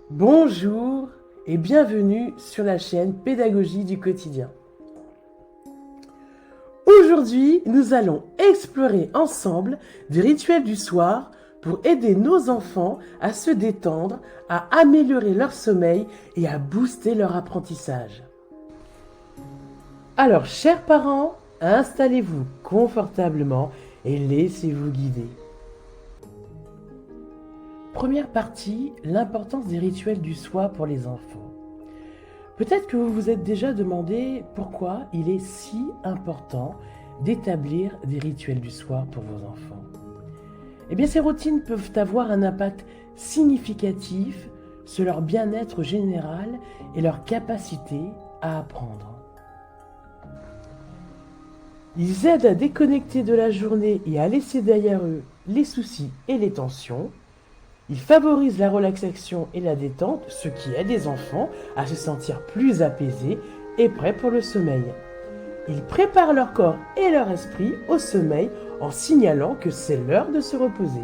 Bonjour et bienvenue sur la chaîne Pédagogie du quotidien. Aujourd'hui, nous allons explorer ensemble des rituels du soir pour aider nos enfants à se détendre, à améliorer leur sommeil et à booster leur apprentissage. Alors, chers parents, installez-vous confortablement et laissez-vous guider. Première partie, l'importance des rituels du soir pour les enfants. Peut-être que vous vous êtes déjà demandé pourquoi il est si important d'établir des rituels du soir pour vos enfants. Eh bien, ces routines peuvent avoir un impact significatif sur leur bien-être général et leur capacité à apprendre. Ils aident à déconnecter de la journée et à laisser derrière eux les soucis et les tensions. Ils favorisent la relaxation et la détente, ce qui aide les enfants à se sentir plus apaisés et prêts pour le sommeil. Ils préparent leur corps et leur esprit au sommeil en signalant que c'est l'heure de se reposer.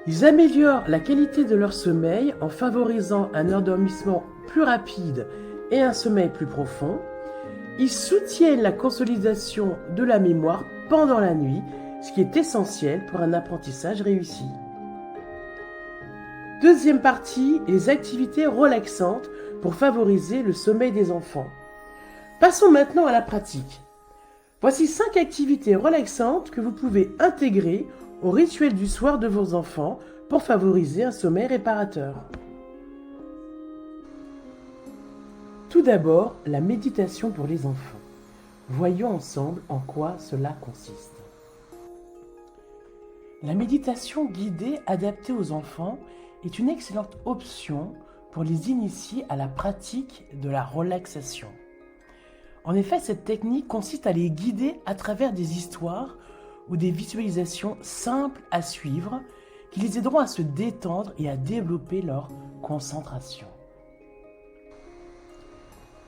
Ils améliorent la qualité de leur sommeil en favorisant un endormissement plus rapide et un sommeil plus profond. Ils soutiennent la consolidation de la mémoire pendant la nuit, ce qui est essentiel pour un apprentissage réussi. Deuxième partie, les activités relaxantes pour favoriser le sommeil des enfants. Passons maintenant à la pratique. Voici 5 activités relaxantes que vous pouvez intégrer au rituel du soir de vos enfants pour favoriser un sommeil réparateur. Tout d'abord, la méditation pour les enfants. Voyons ensemble en quoi cela consiste. La méditation guidée adaptée aux enfants est une excellente option pour les initier à la pratique de la relaxation. En effet, cette technique consiste à les guider à travers des histoires ou des visualisations simples à suivre qui les aideront à se détendre et à développer leur concentration.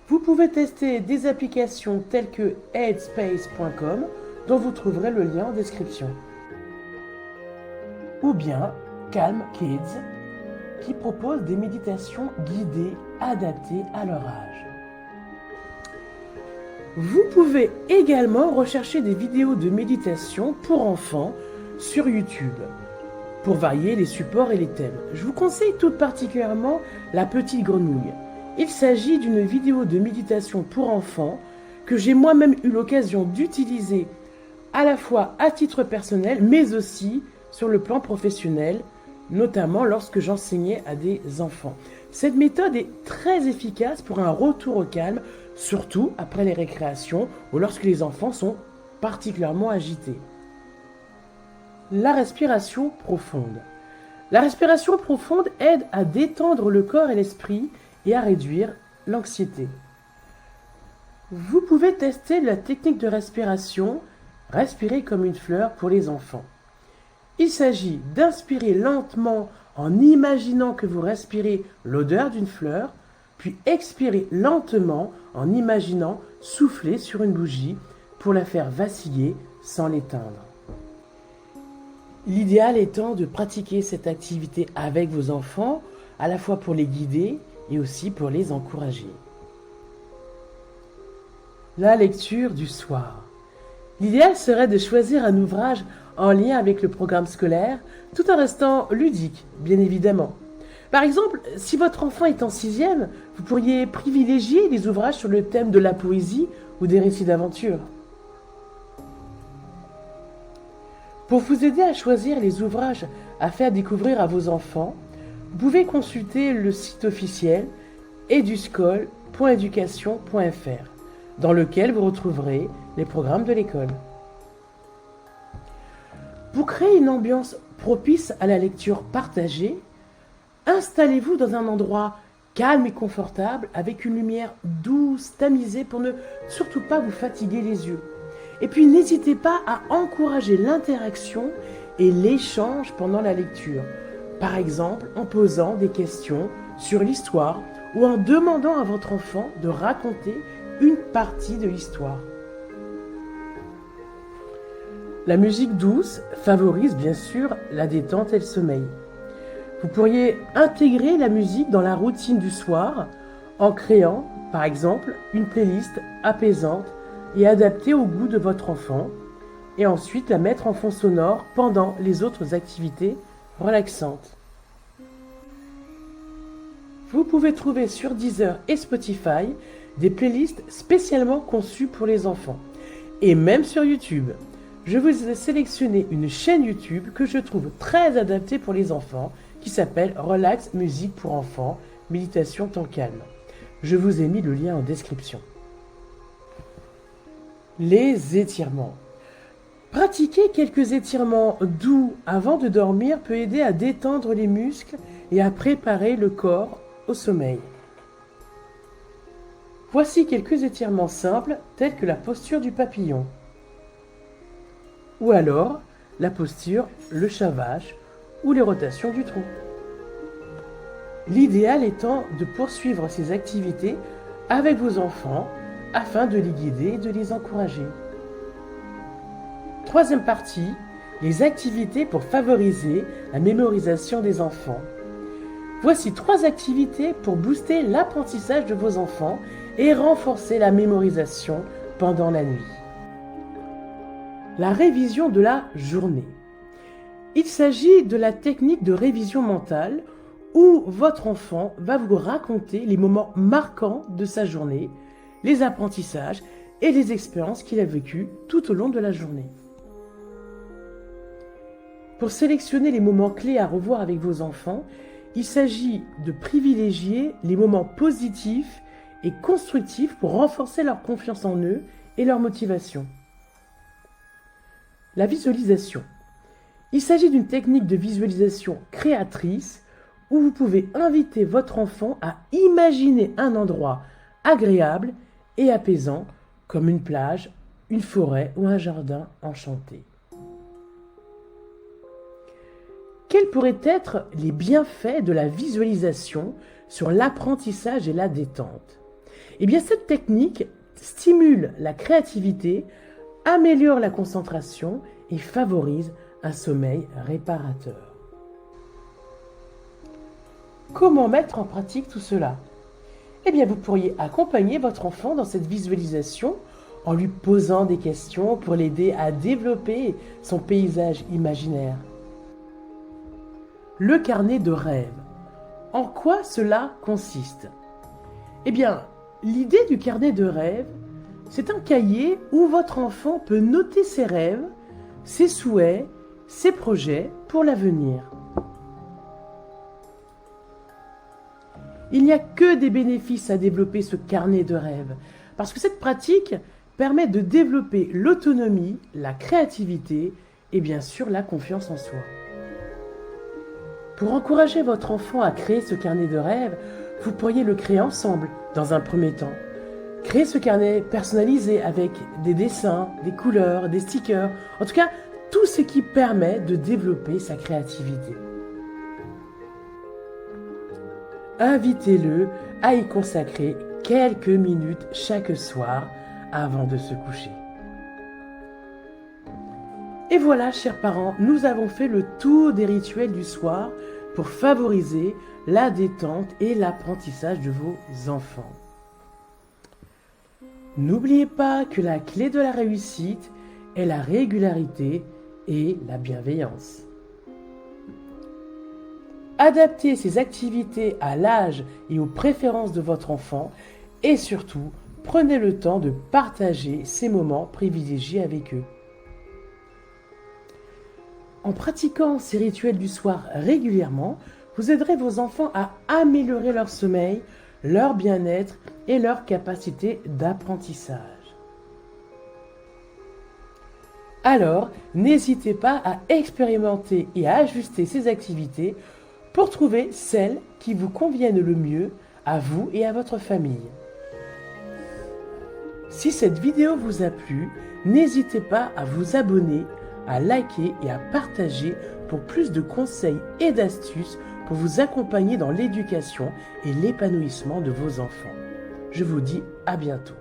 Vous pouvez tester des applications telles que headspace.com dont vous trouverez le lien en description. Ou bien Calm Kids, qui propose des méditations guidées adaptées à leur âge. Vous pouvez également rechercher des vidéos de méditation pour enfants sur YouTube, pour varier les supports et les thèmes. Je vous conseille tout particulièrement La Petite Grenouille. Il s'agit d'une vidéo de méditation pour enfants que j'ai moi-même eu l'occasion d'utiliser à la fois à titre personnel, mais aussi sur le plan professionnel, notamment lorsque j'enseignais à des enfants. Cette méthode est très efficace pour un retour au calme, surtout après les récréations ou lorsque les enfants sont particulièrement agités. La respiration profonde. La respiration profonde aide à détendre le corps et l'esprit et à réduire l'anxiété. Vous pouvez tester la technique de respiration « Respirer comme une fleur » pour les enfants. Il s'agit d'inspirer lentement en imaginant que vous respirez l'odeur d'une fleur, puis expirer lentement en imaginant souffler sur une bougie pour la faire vaciller sans l'éteindre. L'idéal étant de pratiquer cette activité avec vos enfants, à la fois pour les guider et aussi pour les encourager. La lecture du soir. L'idéal serait de choisir un ouvrage en lien avec le programme scolaire, tout en restant ludique, bien évidemment. Par exemple, si votre enfant est en 6e, vous pourriez privilégier des ouvrages sur le thème de la poésie ou des récits d'aventure. Pour vous aider à choisir les ouvrages à faire découvrir à vos enfants, vous pouvez consulter le site officiel eduscol.education.fr, dans lequel vous retrouverez les programmes de l'école. Pour créer une ambiance propice à la lecture partagée, installez-vous dans un endroit calme et confortable avec une lumière douce, tamisée pour ne surtout pas vous fatiguer les yeux. Et puis n'hésitez pas à encourager l'interaction et l'échange pendant la lecture. Par exemple, en posant des questions sur l'histoire ou en demandant à votre enfant de raconter une partie de l'histoire. La musique douce favorise bien sûr la détente et le sommeil. Vous pourriez intégrer la musique dans la routine du soir en créant, par exemple, une playlist apaisante et adaptée au goût de votre enfant, et ensuite la mettre en fond sonore pendant les autres activités relaxantes. Vous pouvez trouver sur Deezer et Spotify des playlists spécialement conçues pour les enfants. Et même sur YouTube. Je vous ai sélectionné une chaîne YouTube que je trouve très adaptée pour les enfants qui s'appelle Relax Musique pour enfants, méditation temps calme. Je vous ai mis le lien en description. Les étirements. Pratiquer quelques étirements doux avant de dormir peut aider à détendre les muscles et à préparer le corps au sommeil. Voici quelques étirements simples tels que la posture du papillon ou alors la posture le chat vache ou les rotations du tronc. L'idéal étant de poursuivre ces activités avec vos enfants afin de les guider et de les encourager. Troisième partie, les activités pour favoriser la mémorisation des enfants. Voici 3 activités pour booster l'apprentissage de vos enfants et renforcer la mémorisation pendant la nuit. La révision de la journée. Il s'agit de la technique de révision mentale où votre enfant va vous raconter les moments marquants de sa journée, les apprentissages et les expériences qu'il a vécues tout au long de la journée. Pour sélectionner les moments clés à revoir avec vos enfants, il s'agit de privilégier les moments positifs et constructifs pour renforcer leur confiance en eux et leur motivation. La visualisation. Il s'agit d'une technique de visualisation créatrice où vous pouvez inviter votre enfant à imaginer un endroit agréable et apaisant comme une plage, une forêt ou un jardin enchanté. Quels pourraient être les bienfaits de la visualisation sur l'apprentissage et la détente? Eh bien, cette technique stimule la créativité, améliore la concentration et favorise un sommeil réparateur. Comment mettre en pratique tout cela? Eh bien, vous pourriez accompagner votre enfant dans cette visualisation en lui posant des questions pour l'aider à développer son paysage imaginaire. Le carnet de rêve. En quoi cela consiste? Eh bien, l'idée du carnet de rêve, c'est un cahier où votre enfant peut noter ses rêves, ses souhaits, ses projets pour l'avenir. Il n'y a que des bénéfices à développer ce carnet de rêve, parce que cette pratique permet de développer l'autonomie, la créativité et bien sûr la confiance en soi. Pour encourager votre enfant à créer ce carnet de rêve, vous pourriez le créer ensemble dans un premier temps. Créer ce carnet personnalisé avec des dessins, des couleurs, des stickers, en tout cas tout ce qui permet de développer sa créativité. Invitez-le à y consacrer quelques minutes chaque soir avant de se coucher. Et voilà, chers parents, nous avons fait le tour des rituels du soir pour favoriser la détente et l'apprentissage de vos enfants. N'oubliez pas que la clé de la réussite est la régularité et la bienveillance. Adaptez ces activités à l'âge et aux préférences de votre enfant et surtout, prenez le temps de partager ces moments privilégiés avec eux. En pratiquant ces rituels du soir régulièrement, vous aiderez vos enfants à améliorer leur sommeil, leur bien-être et leur capacité d'apprentissage. Alors, n'hésitez pas à expérimenter et à ajuster ces activités pour trouver celles qui vous conviennent le mieux à vous et à votre famille. Si cette vidéo vous a plu, n'hésitez pas à vous abonner, à liker et à partager pour plus de conseils et d'astuces pour vous accompagner dans l'éducation et l'épanouissement de vos enfants. Je vous dis à bientôt.